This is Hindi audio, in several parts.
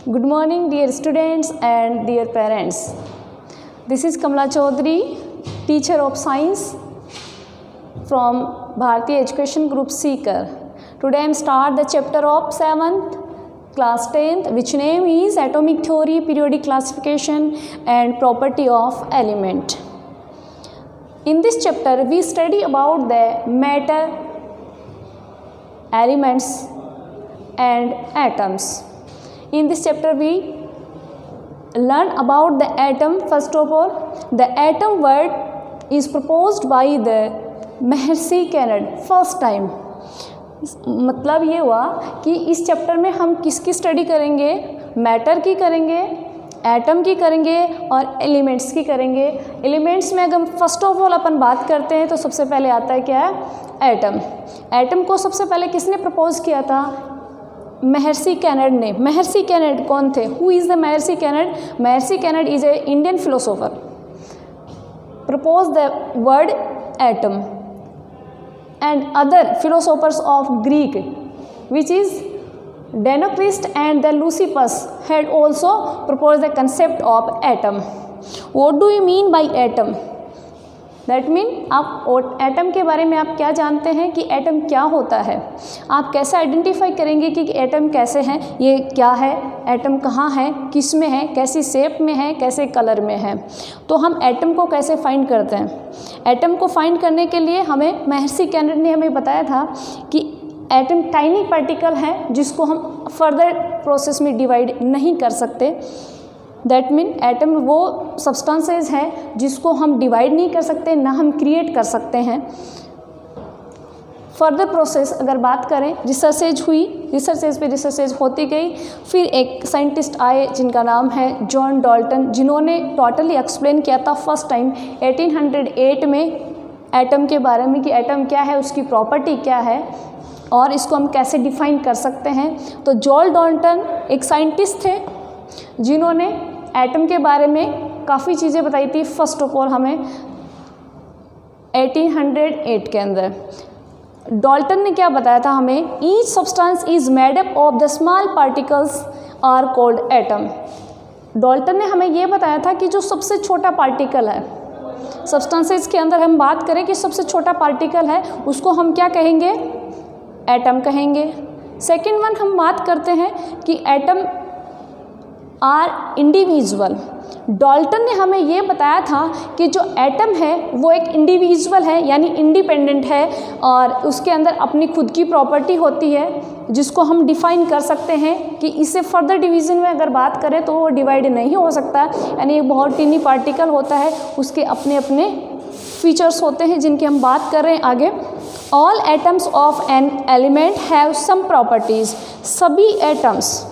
Good morning, dear students and dear parents. This is Kamala Chaudhary, teacher of science from Bharati Education Group Seeker. Today I am start the chapter of 7th class 10th, which name is Atomic Theory, Periodic Classification and Property of Element. In this chapter we study about the matter, elements and atoms. In this chapter we learn about the atom. First of all, the atom word is proposed by the Maharshi कैनड first time. मतलब ये हुआ कि इस चैप्टर में हम किसकी स्टडी करेंगे, मैटर की करेंगे, एटम की करेंगे और एलिमेंट्स की करेंगे. एलिमेंट्स में अगर फर्स्ट ऑफ ऑल अपन बात करते हैं तो सबसे पहले आता है क्या है, एटम. एटम को सबसे पहले किसने प्रपोज किया था, महर्षि कैनड ने. महर्षि कैनड कौन थे, who is the Maharshi Kanad? Maharshi Kanad is a Indian philosopher. Propose the word atom and other philosophers of Greek, which is Democritus and the Leucippus, had also proposed the concept of atom. What do you mean by atom? That mean आप एटम के बारे में आप क्या जानते हैं कि एटम क्या होता है. आप कैसे आइडेंटिफाई करेंगे कि एटम कैसे हैं, ये क्या है, एटम कहाँ है, किस में है, कैसी शेप में है, कैसे कलर में है. तो हम एटम को कैसे फाइंड करते हैं. एटम को फाइंड करने के लिए हमें महर्षि कैनड ने हमें बताया था कि एटम टाइनी पार्टिकल है जिसको हम फर्दर प्रोसेस में डिवाइड नहीं कर सकते. दैट मीन एटम वो सब्सटेंसेस है जिसको हम डिवाइड नहीं कर सकते, ना हम क्रिएट कर सकते हैं. फर्दर प्रोसेस अगर बात करें, रिसर्चेज हुई, रिसर्चेज पे रिसर्चेज होती गई. फिर एक साइंटिस्ट आए जिनका नाम है जॉन डाल्टन, जिन्होंने टोटली एक्सप्लेन किया था फर्स्ट टाइम 1808 में एटम के बारे में कि एटम क्या है, उसकी प्रॉपर्टी क्या है और इसको हम कैसे डिफाइन कर सकते हैं. तो जॉन डाल्टन एक साइंटिस्ट थे जिन्होंने एटम के बारे में काफ़ी चीज़ें बताई थी. फर्स्ट ऑफ ऑल हमें 1808 के अंदर डाल्टन ने क्या बताया था हमें, each substance is made up of the small particles are called atom. Dalton ने हमें ये बताया था कि जो सबसे छोटा पार्टिकल है सब्सटेंसेस के अंदर, हम बात करें कि सबसे छोटा पार्टिकल है उसको हम क्या कहेंगे, एटम कहेंगे. सेकेंड वन हम बात करते हैं कि एटम आर इंडिविजुअल. डाल्टन ने हमें ये बताया था कि जो एटम है वो एक इंडिविजुअल है, यानी इंडिपेंडेंट है और उसके अंदर अपनी खुद की प्रॉपर्टी होती है जिसको हम डिफाइन कर सकते हैं कि इससे फर्दर डिवीज़न में अगर बात करें तो वो डिवाइड नहीं हो सकता. यानी एक बहुत टीनी पार्टिकल होता है, उसके अपने अपने फीचर्स होते हैं जिनकी हम बात कर रहे हैं आगे. All atoms of an element have some properties. सभी एटम्स,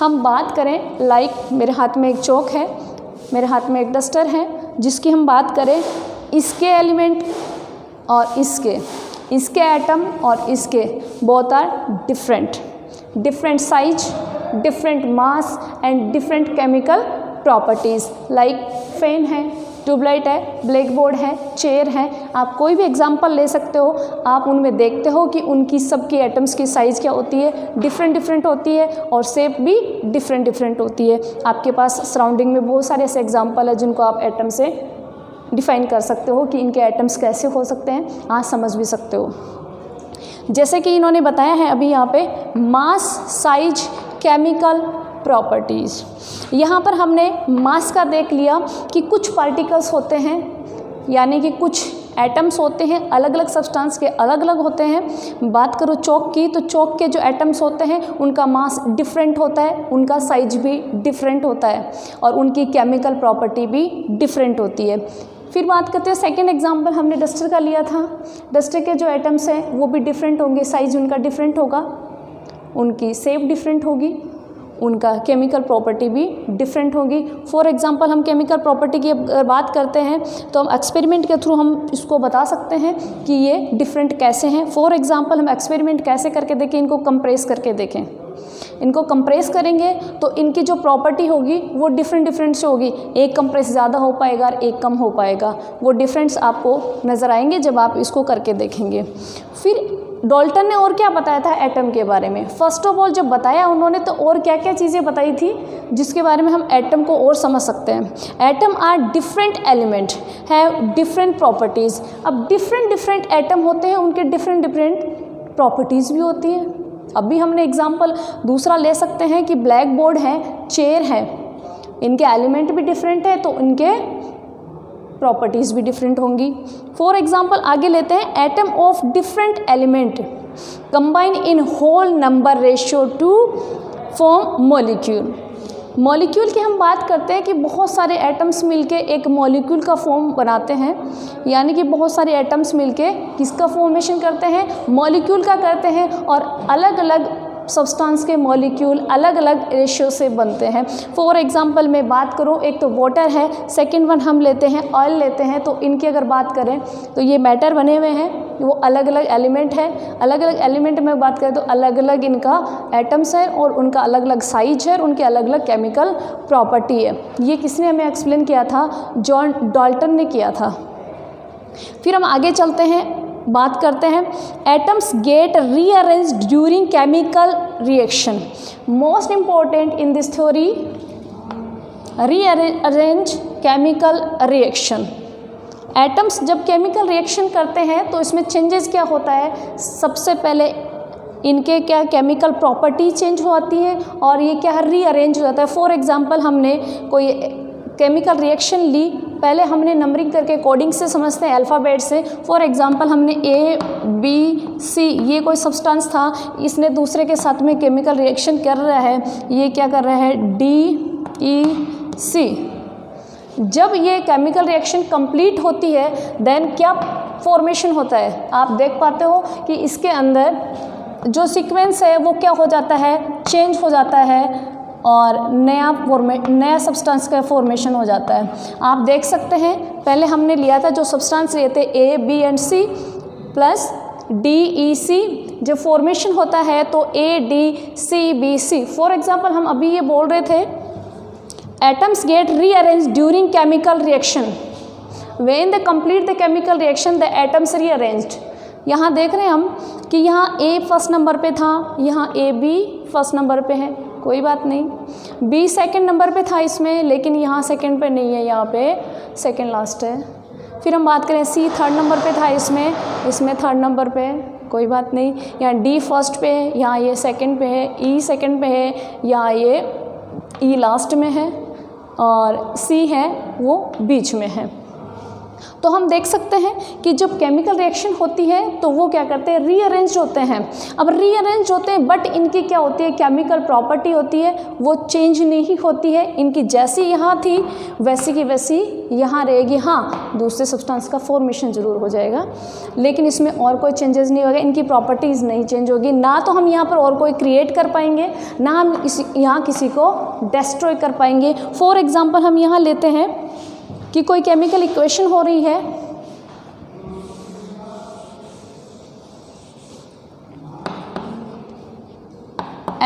हम बात करें लाइक मेरे हाथ में एक चौक है, मेरे हाथ में एक डस्टर है, जिसकी हम बात करें इसके एलिमेंट और इसके एटम और इसके, both are different size, different mass and different chemical properties. Like fan है, ट्यूबलाइट है, ब्लैक बोर्ड है, चेयर है. आप कोई भी एग्जांपल ले सकते हो, आप उनमें देखते हो कि उनकी सबकी एटम्स की साइज़ क्या होती है, डिफरेंट होती है और शेप भी डिफरेंट होती है. आपके पास सराउंडिंग में बहुत सारे ऐसे एग्जांपल है जिनको आप एटम से डिफाइन कर सकते हो कि इनके एटम्स कैसे हो सकते हैं, आप समझ भी सकते हो. जैसे कि इन्होंने बताया है अभी यहाँ पे मास, साइज, केमिकल प्रॉपर्टीज़. यहाँ पर हमने मास का देख लिया कि कुछ पार्टिकल्स होते हैं, यानी कि कुछ एटम्स होते हैं, अलग अलग सब्सटेंस के अलग अलग होते हैं. बात करो चौक की, तो चौक के जो एटम्स होते हैं उनका मास डिफरेंट होता है, उनका साइज भी डिफरेंट होता है और उनकी केमिकल प्रॉपर्टी भी डिफरेंट होती है. फिर बात करते हैं सेकेंड एग्जाम्पल हमने डस्टर का लिया था. डस्टर के जो एटम्स हैं वो भी डिफरेंट होंगे, साइज उनका डिफरेंट होगा, उनकी शेप डिफरेंट होगी, उनका केमिकल प्रॉपर्टी भी डिफरेंट होगी. फॉर एग्जांपल हम केमिकल प्रॉपर्टी की अगर बात करते हैं तो हम एक्सपेरिमेंट के थ्रू हम इसको बता सकते हैं कि ये डिफरेंट कैसे हैं. फॉर एग्जांपल हम एक्सपेरिमेंट कैसे करके देखें, इनको कंप्रेस करके देखें. इनको कंप्रेस करेंगे तो इनकी जो प्रॉपर्टी होगी वो डिफरेंट से होगी. एक कंप्रेस ज़्यादा हो पाएगा और एक कम हो पाएगा. वो डिफरेंस आपको नज़र आएंगे जब आप इसको करके देखेंगे. फिर डाल्टन ने और क्या बताया था एटम के बारे में? फर्स्ट ऑफ ऑल जब बताया उन्होंने तो और क्या क्या चीज़ें बताई थी जिसके बारे में हम एटम को और समझ सकते हैं। Atom are different element, have different properties. अब डिफरेंट एटम होते हैं, उनके डिफरेंट प्रॉपर्टीज़ भी होती हैं। अभी हमने एग्जाम्पल दूसरा ले सकते हैं कि ब्लैक बोर्ड है, चेयर है, इनके एलिमेंट भी डिफरेंट है तो इनके प्रॉपर्टीज़ भी डिफरेंट होंगी। फॉर एग्जाम्पल आगे लेते हैं, atom of different element combine in whole number ratio to form molecule. Molecule की हम बात करते हैं कि बहुत सारे एटम्स मिलके एक मॉलिक्यूल का फॉर्म बनाते हैं, यानी कि बहुत सारे एटम्स मिलके किसका फॉर्मेशन करते हैं? मॉलिक्यूल का करते हैं। और अलग अलग सब्सटेंस के मॉलिक्यूल अलग अलग रेशियो से बनते हैं। फॉर एग्जांपल मैं बात करूं, एक तो वाटर है, सेकंड वन हम लेते हैं ऑयल लेते हैं, तो इनकी अगर बात करें तो ये मैटर बने हुए हैं, वो अलग अलग एलिमेंट है। अलग अलग एलिमेंट में बात करें तो अलग अलग इनका एटम्स है और उनका अलग अलग साइज है और उनके अलग अलग केमिकल प्रॉपर्टी है। ये किसने हमें एक्सप्लेन किया था? जॉन डाल्टन ने किया था। फिर हम आगे चलते हैं, बात करते हैं atoms get rearrange during chemical reaction. Most important in this theory, rearrange chemical reaction. Atoms जब केमिकल रिएक्शन करते हैं तो इसमें चेंजेस क्या होता है? सबसे पहले इनके क्या केमिकल प्रॉपर्टी चेंज होती है और ये क्या रीअरेंज हो जाता है। फॉर एग्जांपल हमने कोई केमिकल रिएक्शन ली, पहले हमने नंबरिंग करके कोडिंग से समझते हैं, अल्फ़ाबेट से। फॉर एग्जांपल हमने ए बी सी, ये कोई सब्सटेंस था, इसने दूसरे के साथ में केमिकल रिएक्शन कर रहा है, ये क्या कर रहा है? D E C. जब ये केमिकल रिएक्शन कंप्लीट होती है देन क्या फॉर्मेशन होता है? आप देख पाते हो कि इसके अंदर जो सीक्वेंस है वो क्या हो जाता है? चेंज हो जाता है और नया सब्सटेंस का फॉर्मेशन हो जाता है। आप देख सकते हैं पहले हमने लिया था जो सब्सटेंस लिए थे A B and C plus D E C. जब फॉर्मेशन होता है तो A D C B C. For example हम अभी ये बोल रहे थे atoms get rearrange during chemical reaction, when they complete the chemical reaction the atoms rearranged. यहाँ देख रहे हैं हम कि यहाँ ए फर्स्ट नंबर पे था, यहाँ ए बी फर्स्ट नंबर पे है, कोई बात नहीं। बी सेकंड नंबर पे था इसमें, लेकिन यहाँ सेकंड पे नहीं है, यहाँ पे सेकंड लास्ट है। फिर हम बात करें सी थर्ड नंबर पे था इसमें थर्ड नंबर पे, कोई बात नहीं। यहाँ डी फर्स्ट पे है, यहाँ ये सेकंड पे है, ई सेकंड पे है, यहाँ ये ई लास्ट में है और सी है वो बीच में है। तो हम देख सकते हैं कि जब केमिकल रिएक्शन होती है तो वो क्या करते हैं? रीअरेंज होते हैं। अब रीअरेंज होते हैं बट इनकी क्या होती है? केमिकल प्रॉपर्टी होती है वो चेंज नहीं होती है, इनकी जैसी यहाँ थी वैसी की वैसी यहाँ रहेगी। हाँ, दूसरे सब्सटेंस का फॉर्मेशन ज़रूर हो जाएगा लेकिन इसमें और कोई चेंजेस नहीं होगा, इनकी प्रॉपर्टीज़ नहीं चेंज होगी। ना तो हम यहाँ पर और कोई क्रिएट कर पाएंगे, ना हम यहाँ किसी को डिस्ट्रॉय कर पाएंगे। फॉर एग्जाम्पल हम यहाँ लेते हैं कि कोई केमिकल इक्वेशन हो रही है,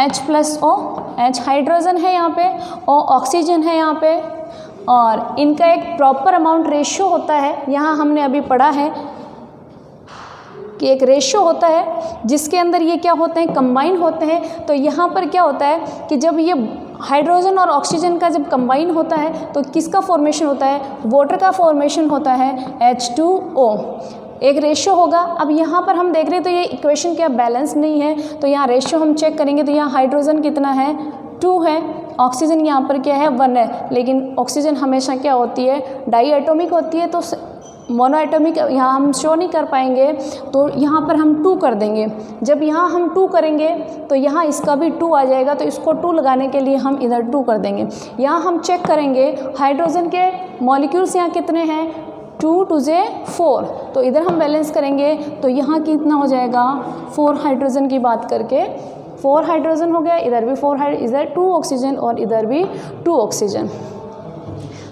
H+O, H हाइड्रोजन है यहाँ पे, O ऑक्सीजन है यहाँ पे, और इनका एक प्रॉपर अमाउंट रेशियो होता है। यहाँ हमने अभी पढ़ा है कि एक रेशियो होता है जिसके अंदर ये क्या होते हैं? कंबाइन होते हैं। तो यहाँ पर क्या होता है कि जब ये हाइड्रोजन और ऑक्सीजन का जब कंबाइन होता है तो किसका फॉर्मेशन होता है? वाटर का फॉर्मेशन होता है, H2O। एक रेशियो होगा। अब यहाँ पर हम देख रहे हैं तो ये इक्वेशन क्या बैलेंस नहीं है, तो यहाँ रेशियो हम चेक करेंगे तो यहाँ हाइड्रोजन कितना है? 2 है, ऑक्सीजन यहाँ पर क्या है? 1 है। लेकिन ऑक्सीजन हमेशा क्या होती है? डाई एटॉमिक होती है, तो मोनो एटॉमिक यहाँ हम शो नहीं कर पाएंगे, तो यहाँ पर हम 2 कर देंगे। जब यहाँ हम 2 करेंगे तो यहाँ इसका भी 2 आ जाएगा, तो इसको 2 लगाने के लिए हम इधर 2 कर देंगे। यहाँ हम चेक करेंगे हाइड्रोजन के मॉलिक्यूल्स यहाँ कितने हैं? 2 2 4, तो इधर हम बैलेंस करेंगे तो यहाँ कितना हो जाएगा? 4 हाइड्रोजन की बात करके 4 हाइड्रोजन हो गया, इधर भी 4 इधर 2 ऑक्सीजन और इधर भी 2 ऑक्सीजन।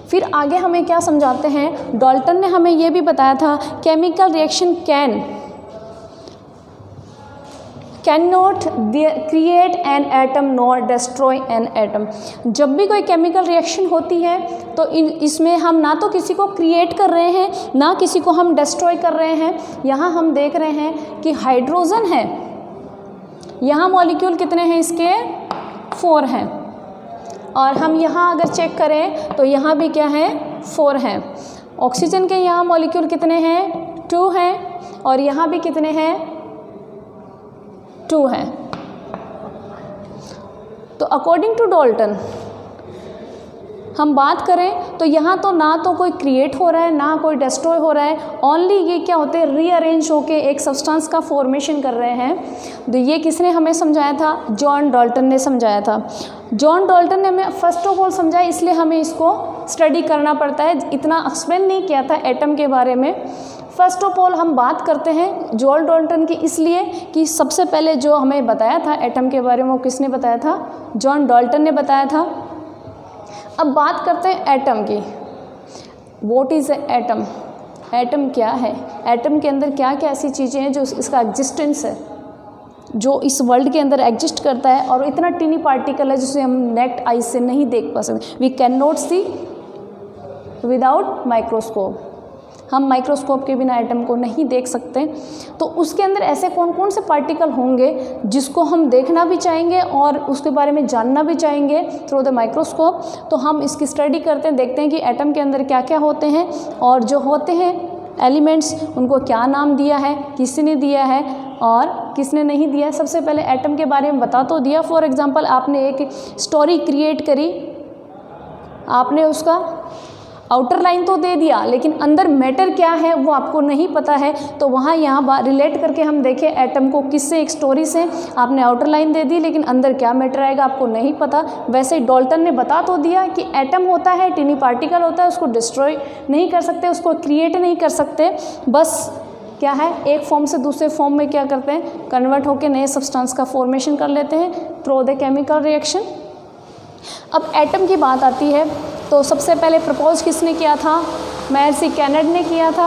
फिर आगे हमें क्या समझाते हैं? डाल्टन ने हमें यह भी बताया था chemical reaction can can not create an atom nor destroy an atom. जब भी कोई केमिकल रिएक्शन होती है तो इसमें हम ना तो किसी को क्रिएट कर रहे हैं ना किसी को हम डिस्ट्रॉय कर रहे हैं। यहाँ हम देख रहे हैं कि हाइड्रोजन है, यहाँ मॉलिक्यूल कितने हैं इसके 4 हैं, और हम यहाँ अगर चेक करें तो यहाँ भी क्या है 4 हैं। ऑक्सीजन के यहाँ मॉलिक्यूल कितने हैं 2 हैं, और यहाँ भी कितने हैं 2 हैं। तो अकॉर्डिंग टू डाल्टन हम बात करें तो यहाँ तो ना तो कोई क्रिएट हो रहा है ना कोई डिस्ट्रॉय हो रहा है, ओनली ये क्या होते हैं रीअरेंज होके एक सब्सटेंस का फॉर्मेशन कर रहे हैं। तो ये किसने हमें समझाया था? जॉन डाल्टन ने समझाया था। जॉन डाल्टन ने हमें फर्स्ट ऑफ ऑल समझाया, इसलिए हमें इसको स्टडी करना पड़ता है, इतना एक्सप्लेन नहीं किया था एटम के बारे में। फर्स्ट ऑफ ऑल हम बात करते हैं जॉन डाल्टन की, इसलिए कि सबसे पहले जो हमें बताया था एटम के बारे में वो किसने बताया था? जॉन डाल्टन ने बताया था। अब बात करते हैं एटम की। What is atom? एटम क्या है? एटम के अंदर क्या क्या ऐसी चीज़ें हैं जो इसका एग्जिस्टेंस है, जो इस वर्ल्ड के अंदर एग्जिस्ट करता है, और इतना टीनी पार्टिकल है जिसे हम नेक्ट आई से नहीं देख पा सकते। We can not see without microscope. हम माइक्रोस्कोप के बिना एटम को नहीं देख सकते। तो उसके अंदर ऐसे कौन कौन से पार्टिकल होंगे जिसको हम देखना भी चाहेंगे और उसके बारे में जानना भी चाहेंगे थ्रू द माइक्रोस्कोप। तो हम इसकी स्टडी करते हैं, देखते हैं कि एटम के अंदर क्या क्या होते हैं, और जो होते हैं एलिमेंट्स उनको क्या नाम दिया है, किसने दिया है और किसने नहीं दिया है। सबसे पहले एटम के बारे में बता तो दिया। फॉर एग्जांपल आपने एक स्टोरी क्रिएट करी, आपने उसका आउटर लाइन तो दे दिया, लेकिन अंदर मैटर क्या है वो आपको नहीं पता है। तो वहाँ यहाँ रिलेट करके हम देखें एटम को किससे, एक स्टोरी से। आपने आउटर लाइन दे दी लेकिन अंदर क्या मैटर आएगा आपको नहीं पता। वैसे ही डाल्टन ने बता तो दिया कि एटम होता है, टिनी पार्टिकल होता है, उसको डिस्ट्रॉय नहीं कर सकते, उसको क्रिएट नहीं कर सकते, बस क्या है एक फॉर्म से दूसरे फॉर्म में क्या करते हैं, कन्वर्ट होकर नए सब्सटेंस का फॉर्मेशन कर लेते हैं थ्रू द केमिकल रिएक्शन। अब एटम की बात आती है तो सबसे पहले प्रपोज किसने किया था? महर्षि कैनड ने किया था।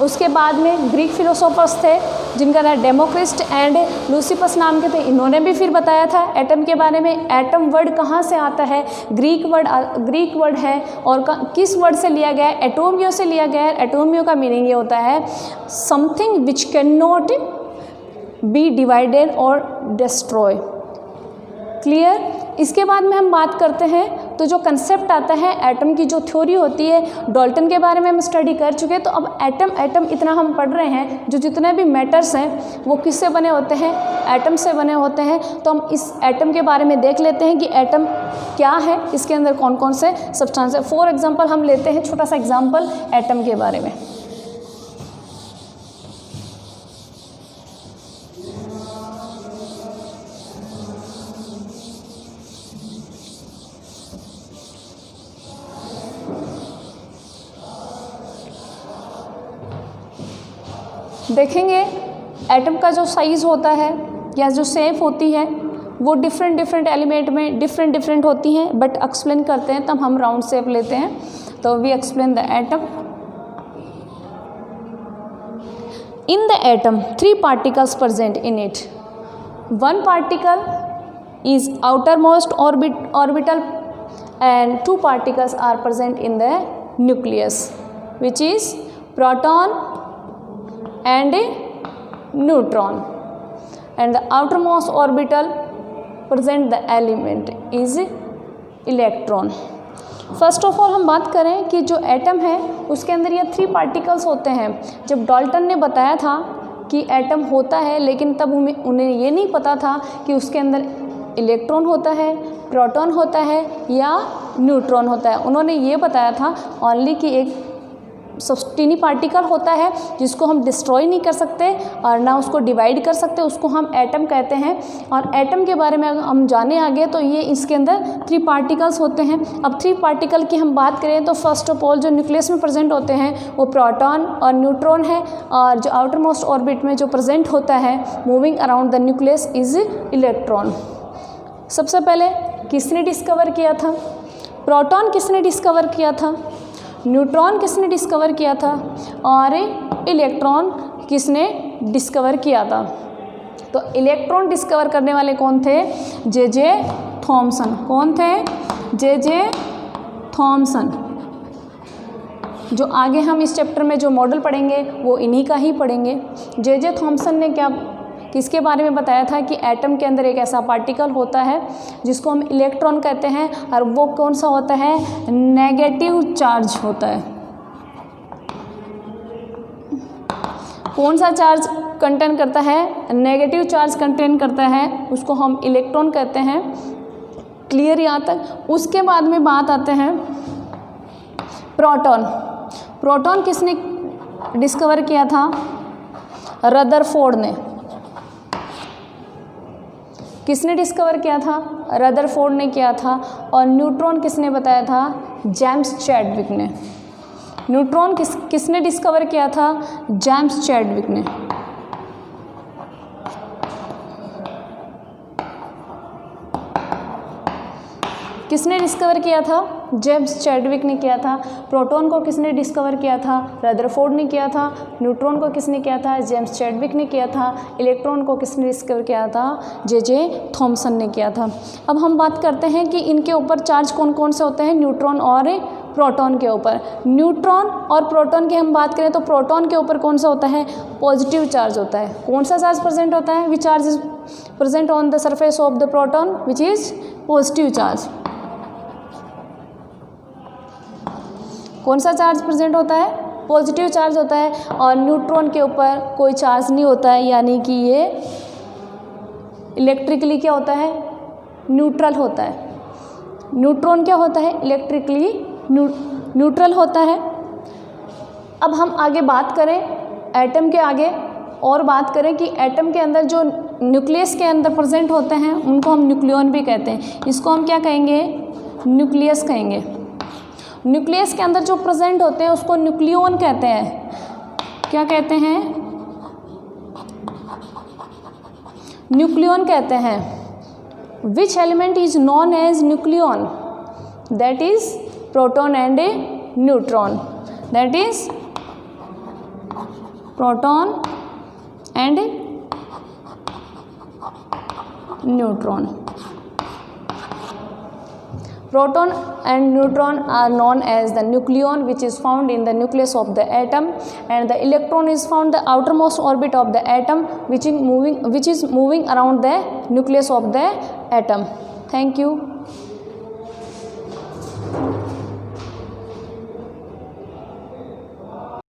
उसके बाद में ग्रीक फिलोसोफर्स थे जिनका नाम डेमोक्रिस्ट एंड लूसिफस नाम के थे, इन्होंने भी फिर बताया था एटम के बारे में। एटम वर्ड कहाँ से आता है? ग्रीक वर्ड है, और किस वर्ड से लिया गया है? एटोमियो से लिया गया है। एटोमियो का मीनिंग ये होता है something which can not be divided और डिस्ट्रॉय। क्लियर? इसके बाद में हम बात करते हैं तो जो कंसेप्ट आता है एटम की, जो थ्योरी होती है, डाल्टन के बारे में हम स्टडी कर चुके हैं। तो अब एटम इतना हम पढ़ रहे हैं, जो जितने भी मैटर्स हैं वो किससे बने होते हैं? एटम से बने होते हैं। तो हम इस एटम के बारे में देख लेते हैं कि एटम क्या है, इसके अंदर कौन कौन से सब्सटेंस है। फॉर एग्जाम्पल हम लेते हैं छोटा सा एग्जाम्पल एटम के बारे में। देखेंगे एटम का जो साइज़ होता है या जो शेप होती है वो डिफरेंट एलिमेंट में डिफरेंट होती हैं, बट एक्सप्लेन करते हैं तब हम राउंड शेप लेते हैं। तो we explain the atom. In the atom 3 particles present in it. 1 particle is outermost orbital and 2 particles are present in the nucleus, which is proton and neutron, and the outermost orbital present the element is electron. First of all हम बात करें कि जो एटम है उसके अंदर ये 3 पार्टिकल्स होते हैं। जब डाल्टन ने बताया था कि एटम होता है, लेकिन तब उन्हें ये नहीं पता था कि उसके अंदर इलेक्ट्रॉन होता है, प्रोटॉन होता है या न्यूट्रॉन होता है। उन्होंने ये बताया था ओनली कि एक टीनी पार्टिकल होता है जिसको हम डिस्ट्रॉय नहीं कर सकते और ना उसको डिवाइड कर सकते, उसको हम एटम कहते हैं। और एटम के बारे में हम जाने आगे तो ये इसके अंदर 3 पार्टिकल्स होते हैं। अब 3 पार्टिकल की हम बात करें तो फर्स्ट ऑफ ऑल जो न्यूक्लियस में प्रेजेंट होते हैं वो प्रोटॉन और न्यूट्रॉन है, और जो आउटर मोस्ट ऑर्बिट में जो प्रेजेंट होता है moving around the nucleus is electron. सबसे पहले किसने डिस्कवर किया था? प्रोटॉन किसने डिस्कवर किया था? न्यूट्रॉन किसने डिस्कवर किया था? और इलेक्ट्रॉन किसने डिस्कवर किया था? तो इलेक्ट्रॉन डिस्कवर करने वाले कौन थे? J Thomson. कौन थे? J Thomson. जो आगे हम इस चैप्टर में जो मॉडल पढ़ेंगे वो इन्हीं का ही पढ़ेंगे। जे थॉमसन ने किसके बारे में बताया था कि एटम के अंदर एक ऐसा पार्टिकल होता है जिसको हम इलेक्ट्रॉन कहते हैं, और वो कौन सा होता है? नेगेटिव चार्ज होता है। कौन सा चार्ज कंटेन करता है? नेगेटिव चार्ज कंटेन करता है, उसको हम इलेक्ट्रॉन कहते हैं। क्लियर यहाँ तक? उसके बाद में बात आते हैं प्रोटॉन। प्रोटॉन किसने डिस्कवर किया था? रदरफोर्ड ने। किसने डिस्कवर किया था? रदरफोर्ड ने किया था। और न्यूट्रॉन किसने बताया था? जेम्स चैडविक ने। न्यूट्रॉन किसने डिस्कवर किया था? जेम्स चैडविक ने। किसने डिस्कवर किया था? जेम्स चैडविक ने किया था। प्रोटॉन को किसने डिस्कवर किया था? रदरफोर्ड ने किया था। न्यूट्रॉन को किसने किया था? जेम्स चैडविक ने किया था। इलेक्ट्रॉन को किसने डिस्कवर किया था? जे थॉमसन ने किया था। अब हम बात करते हैं कि इनके ऊपर चार्ज कौन कौन से होते हैं, न्यूट्रॉन और प्रोटॉन के ऊपर। न्यूट्रॉन और प्रोटॉन की हम बात करें तो प्रोटॉन के ऊपर कौन सा होता है? पॉजिटिव चार्ज होता है। कौन सा चार्ज प्रेजेंट होता है? Which charge is present on the surface of the proton? Which is positive charge. कौन सा चार्ज प्रेजेंट होता है? पॉजिटिव चार्ज होता है। और न्यूट्रॉन के ऊपर कोई चार्ज नहीं होता है, यानी कि ये इलेक्ट्रिकली क्या होता है? न्यूट्रल होता है। न्यूट्रॉन क्या होता है? इलेक्ट्रिकली न्यूट्रल होता है। अब हम आगे बात करें एटम के आगे, और बात करें कि एटम के अंदर जो न्यूक्लियस के अंदर प्रेजेंट होते हैं उनको हम न्यूक्लियन भी कहते हैं। इसको हम क्या कहेंगे? न्यूक्लियस कहेंगे। न्यूक्लियस के अंदर जो प्रेजेंट होते हैं उसको न्यूक्लियन कहते हैं। क्या कहते हैं? न्यूक्लियन कहते हैं। Which element is known as nucleon? That is proton and neutron. That is proton and neutron. Proton and neutron are known as the nucleon, which is found in the nucleus of the atom, and the electron is found the outermost orbit of the atom, which is moving around the nucleus of the atom. Thank you.